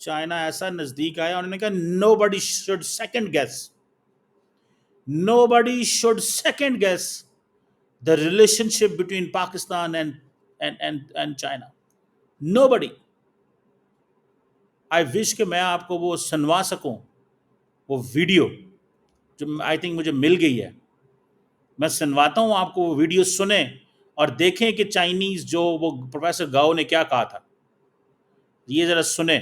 China ایسا نزدیک آیا, انہوں نے کہا nobody should second guess, nobody should second guess the relationship between Pakistan and China. Nobody. I wish کہ میں آپ کو وہ سنوا سکوں, وہ ویڈیو جو آئی تھنک مجھے مل گئی ہے, میں سنواتا ہوں آپ کو وہ ویڈیو, سنیں اور دیکھیں کہ چائنیز جو وہ پروفیسر گاؤ نے کیا کہا تھا. یہ ذرا سنیں,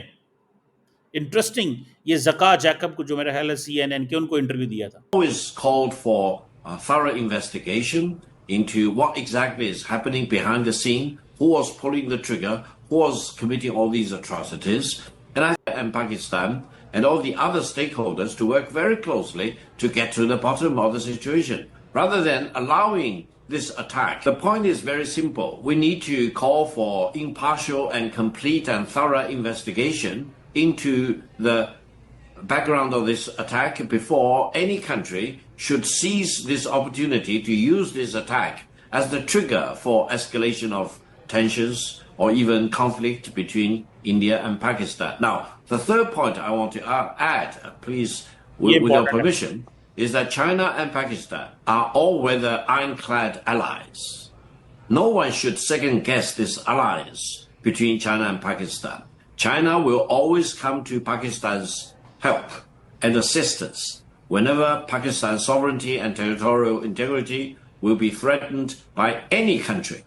انٹرسٹنگ. یہ زکا جیکب کو جو میرا خیال ہے CNN کے, ان کو انٹرویو دیا تھا. Always called for a thorough investigation into what exactly is happening behind the scene, who was pulling the trigger, who was committing all these atrocities, and Pakistan and all the other stakeholders to work very closely to get to the bottom of the situation, rather than allowing this attack. The point is very simple. We need to call for impartial and complete and thorough investigation into the background of this attack before any country should seize this opportunity to use this attack as the trigger for escalation of tensions or even conflict between India and Pakistan. Now, the third point I want to add, please, with your permission, is that China and Pakistan are all-weather ironclad allies. No one should second-guess this alliance between China and Pakistan. China will always come to Pakistan's help and assistance whenever Pakistan's sovereignty and territorial integrity will be threatened by any country.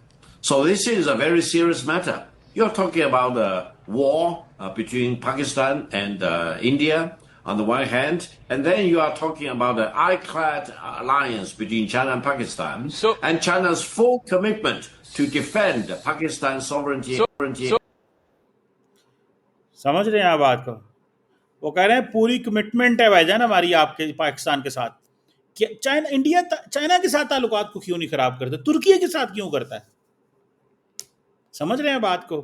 So this is a very serious matter. You're talking about a war between Pakistan and India on the one hand, and then you are talking about an ironclad alliance between China and Pakistan, and China's full commitment to defend Pakistan's sovereignty. سمجھ رہے ہیں آپ بات کو؟ وہ کہہ رہے ہیں پوری کمٹمنٹ ہے بھائی جان ہماری آپ کے پاکستان کے ساتھ. انڈیا چائنا کے ساتھ تعلقات کو کیوں نہیں خراب کرتا, ترکی کے ساتھ کیوں کرتا ہے؟ سمجھ رہے ہیں بات کو؟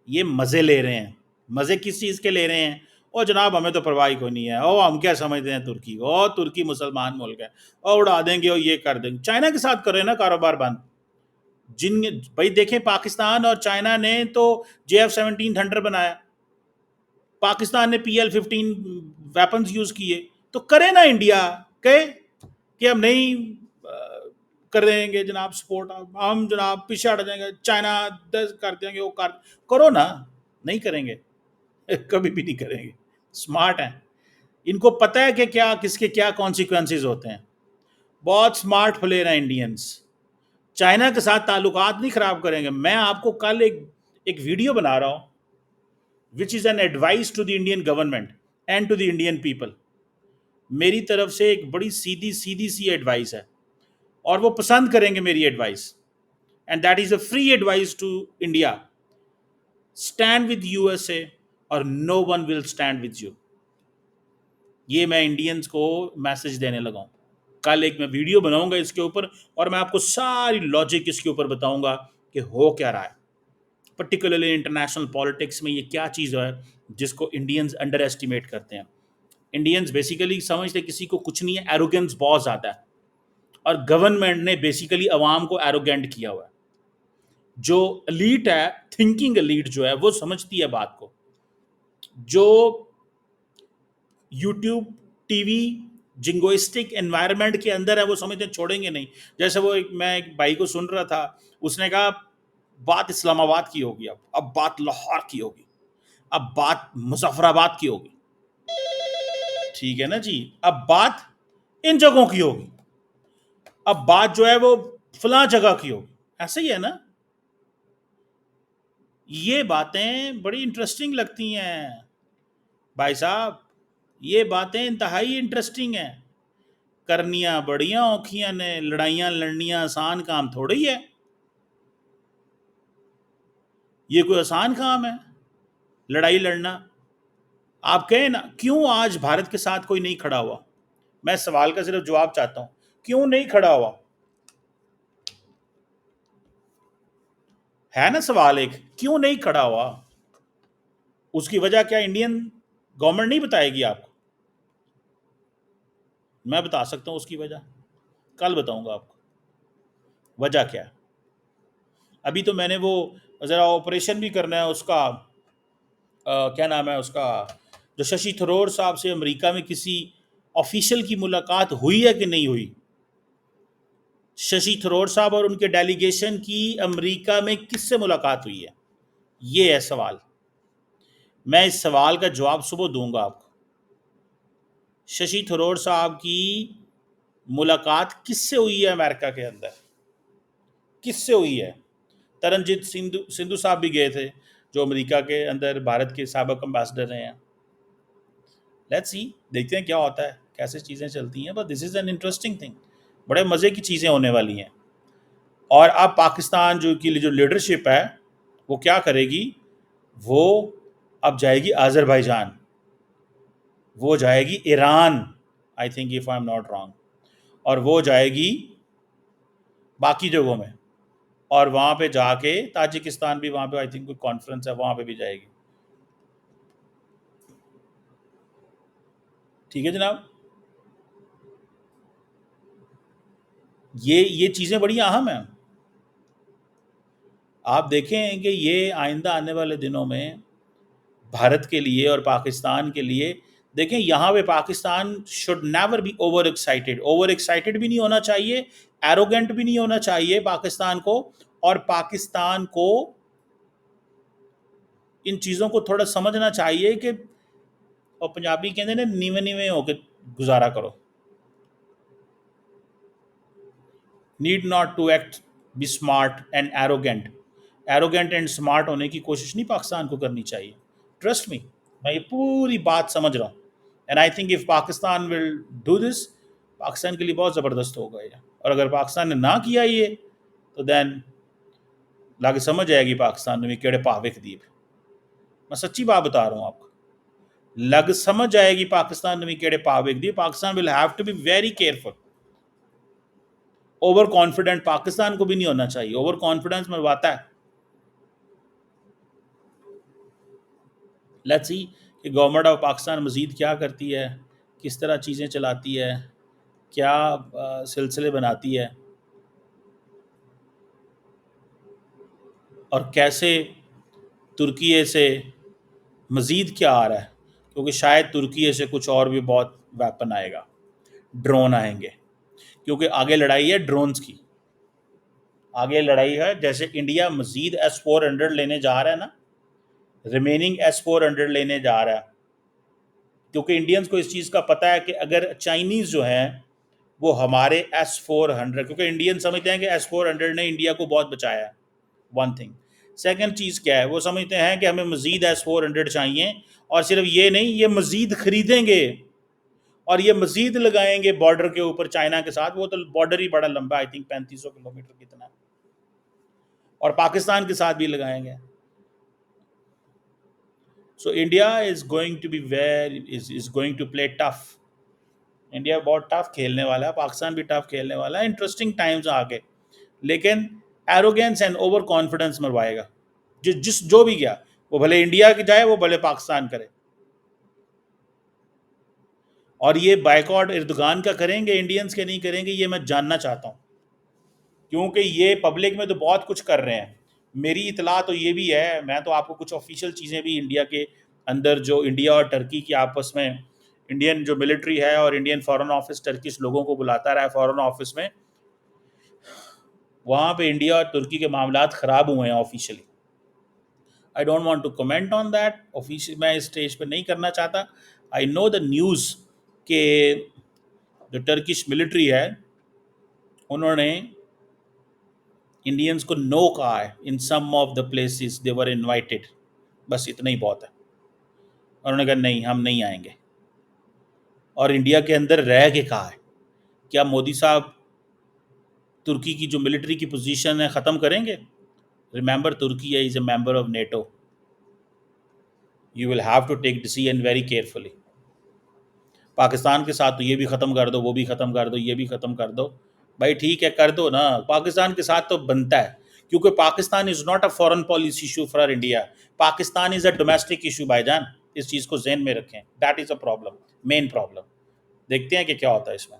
یہ مزے لے رہے ہیں. مزے کس چیز کے لے رہے ہیں؟ او جناب ہمیں تو پرواہ کوئی نہیں ہے, او ہم کیا سمجھتے ہیں ترکی کو, او ترکی مسلمان ملک ہے, او اڑا دیں گے, او یہ کر دیں گے. چائنا کے ساتھ کرے نا کاروبار بند. بھائی دیکھیں پاکستان اور چائنا نے تو JF-17 تھنڈر بنایا, پاکستان نے PL-15 ویپنز یوز کیے, تو کرے نا انڈیا کہ ہم نہیں کر دیں گے جناب سپورٹ, ہم جناب پیچھے ہٹ جائیں گے, چائنا کر دیں گے, وہ کرو نا. نہیں کریں گے, کبھی بھی نہیں کریں گے. اسمارٹ ہیں, ان کو پتہ ہے کہ کیا کس کے کیا کانسیکوینسز ہوتے ہیں. بہت اسمارٹ پلیئر ہیں انڈینز. چائنا کے ساتھ تعلقات نہیں خراب کریں گے. میں آپ کو کل ایک ویڈیو بنا رہا ہوں which is an advice to the Indian government and to the Indian people. میری طرف سے ایک بڑی سیدھی سی ایڈوائس ہے, اور وہ پسند کریں گے میری advice, and that is a free advice to India. Stand with USA or no one will stand with you. یہ میں انڈینز کو میسج دینے لگا ہوں. کل ایک میں ویڈیو بناؤں گا اس کے اوپر, اور میں آپ کو ساری لاجک اس کے اوپر بتاؤں گا کہ ہو کیا رہا ہے, پرٹیکولرلی انٹرنیشنل پالیٹکس میں یہ کیا چیز ہے جس کو انڈینز انڈر ایسٹیمیٹ کرتے ہیں. انڈینز بیسیکلی سمجھتے کسی کو کچھ نہیں ہے, ایروگنس بہت زیادہ ہے, اور گورنمنٹ نے بیسیکلی عوام کو ایروگینٹ کیا ہوا ہے. جو ایلیٹ ہے, تھنکنگ ایلیٹ جو ہے, وہ سمجھتی ہے بات کو. جو یوٹیوب ٹی وی جنگوئسٹک انوائرمنٹ کے اندر ہے, وہ سمجھتے ہیں چھوڑیں گے نہیں. جیسے وہ میں ایک بھائی کو سن رہا تھا, اس نے کہا بات اسلام آباد کی ہوگی, اب بات لاہور کی ہوگی, اب بات مظفر آباد کی ہوگی, ٹھیک ہے نا جی, اب بات ان جگہوں کی ہوگی, اب بات جو ہے وہ فلاں جگہ کی ہوگی. ایسا ہی ہے نا. یہ باتیں بڑی انٹرسٹنگ لگتی ہیں بھائی صاحب, یہ باتیں انتہائی انٹرسٹنگ ہیں. کرنیاں بڑیاں اوکھیاں نے, لڑائیاں لڑنیاں آسان کام تھوڑی ہے. یہ کوئی آسان کام ہے لڑائی لڑنا؟ آپ کہیں نا کیوں آج بھارت کے ساتھ کوئی نہیں کھڑا ہوا. میں سوال کا صرف جواب چاہتا ہوں, کیوں نہیں کھڑا ہوا؟ ہے نا سوال ایک, کیوں نہیں کھڑا ہوا؟ اس کی وجہ کیا انڈین گورنمنٹ نہیں بتائے گی آپ کو؟ میں بتا سکتا ہوں اس کی وجہ, کل بتاؤں گا آپ کو وجہ کیا ہے. ابھی تو میں نے وہ ذرا آپریشن بھی کرنا ہے اس کا, کیا نام ہے اس کا، جو ششی تھرور صاحب سے امریکہ میں کسی آفیشیل کی ملاقات ہوئی ہے کہ نہیں ہوئی؟ ششی تھرور صاحب اور ان کے ڈیلیگیشن کی امریکہ میں کس سے ملاقات ہوئی ہے؟ یہ ہے سوال. میں اس سوال کا جواب صبح دوں گا آپ کو. ششی تھرور صاحب کی ملاقات کس سے ہوئی ہے امریکہ کے اندر؟ کس سے ہوئی ہے؟ ترنجیت سندھو صاحب بھی گئے تھے جو امریکہ کے اندر بھارت کے سابق امبیسڈر رہے ہیں. لیٹس سی، دیکھتے ہیں کیا ہوتا ہے، کیسے چیزیں چلتی ہیں. But this is an interesting thing, بڑے مزے کی چیزیں ہونے والی ہیں. اور اب پاکستان جو لیڈرشپ ہے وہ کیا کرے گی؟ وہ اب جائے گی آذربائیجان، وہ جائے گی Iran, I think if I am not wrong, اور وہ جائے گی باقی جگہوں میں، اور وہاں پہ جا کے تاجکستان بھی، وہاں پہ آئی تھنک کوئی کانفرنس ہے، وہاں پہ بھی جائے گی. ٹھیک ہے جناب، یہ چیزیں بڑی اہم ہیں. آپ دیکھیں کہ یہ آئندہ آنے والے دنوں میں بھارت کے لیے اور پاکستان کے لیے، دیکھیں یہاں پہ Pakistan should never be over excited بھی نہیں ہونا چاہیے، ایروگنٹ بھی نہیں ہونا چاہیے پاکستان کو. اور پاکستان کو ان چیزوں کو تھوڑا سمجھنا چاہیے کہ، اور پنجابی کہتے ہیں نا، نیوے نیوے ہو کے گزارا کرو. Need not to act be smart and arrogant and smart ہونے کی کوشش نہیں پاکستان کو کرنی چاہیے. ٹرسٹ می، میں یہ پوری بات سمجھ رہا ہوں. And I think if Pakistan will do this, Pakistan کے لیے بہت زبردست ہوگا یہ. اور اگر پاکستان نے نہ کیا یہ تو دین لاگے سمجھ آئے گی پاکستان نے بھی کیڑے پاوک دیپ. میں سچی بات بتا رہا ہوں آپ کو، لگ سمجھ آئے گی پاکستان نے بھی کیڑے پاوک دیپ. Pakistan will have to be very careful. Overconfident Pakistan کو بھی نہیں ہونا چاہیے، اوور کانفیڈنس مرواتا ہے. لیٹس سی کہ گورنمنٹ آف پاکستان مزید کیا کرتی ہے، کس طرح چیزیں چلاتی ہے، کیا سلسلے بناتی ہے، اور کیسے ترکیے سے مزید کیا آ رہا ہے. کیونکہ شاید ترکیے سے کچھ اور بھی بہت ویپن آئے گا، ڈرون آئیں گے، کیونکہ آگے لڑائی ہے ڈرونز کی. آگے لڑائی ہے، جیسے انڈیا مزید S-400 لینے جا رہا ہے نا، ریمیننگ S-400 لینے جا رہا ہے. کیونکہ انڈینز کو اس چیز کا پتہ ہے کہ اگر چائنیز جو ہیں وہ ہمارے S-400، کیونکہ انڈین سمجھتے ہیں کہ S-400 نے انڈیا کو بہت بچایا ہے، ون تھنگ. سیکنڈ چیز کیا ہے، وہ سمجھتے ہیں کہ ہمیں مزید S-400 چاہیے، اور صرف یہ نہیں، یہ مزید خریدیں گے اور یہ مزید لگائیں گے بارڈر کے اوپر چائنا کے ساتھ. وہ تو بارڈر ہی بڑا لمبا، آئی تھنک 3500 کلومیٹر کتنا، اور پاکستان کے ساتھ بھی لگائیں گے. So India is going to be is going to play tough. India بہت ٹف کھیلنے والا ہے، پاکستان بھی ٹف کھیلنے والا ہے. انٹرسٹنگ ٹائمز آگے، لیکن ایروگینس اینڈ اوور کانفیڈنس مروائے گا. جو بھی گیا، وہ بھلے انڈیا کی جائے، وہ بھلے پاکستان کرے. اور یہ بائیکاٹ اردگان کا کریں گے، انڈینز کے نہیں کریں گے، یہ میں جاننا چاہتا ہوں. کیونکہ یہ پبلک میں تو بہت کچھ کر رہے ہیں. میری اطلاع تو یہ بھی ہے، میں تو آپ کو کچھ آفیشیل چیزیں بھی انڈیا کے اندر، جو انڈیا اور ٹرکی کی آپس میں، انڈین جو ملٹری ہے اور انڈین فارن آفس ٹرکش لوگوں کو بلاتا رہا ہے فارن آفس میں، وہاں پہ انڈیا اور ترکی کے معاملات خراب ہوئے ہیں officially. I don't want to comment on that official, میں اس اسٹیج پہ نہیں کرنا چاہتا. آئی نو دا نیوز کہ جو ٹرکش ملٹری ہے انہوں نے انڈینز کو نو کہا ہے in some of the places they were uninvited. بس اتنا ہی بہت ہے. انہوں نے کہا نہیں، ہم نہیں آئیں گے. اور انڈیا کے اندر رہ کے کہا ہے. کیا مودی صاحب ترکی کی جو ملٹری کی پوزیشن ہے ختم کریں گے؟ Remember Turkey is a member of NATO. You will have to take decision very carefully. Pakistan کے ساتھ تو یہ بھی ختم کر دو، وہ بھی ختم کر دو، یہ بھی ختم کر دو. بھائی ٹھیک ہے، کر دو نا. پاکستان کے ساتھ تو بنتا ہے، کیونکہ Pakistan is not a foreign policy issue for India. Pakistan is a domestic issue بھائی جان. اس چیز کو ذہن میں رکھیں. That is a problem, main problem. دیکھتے ہیں کہ کیا ہوتا ہے اس میں.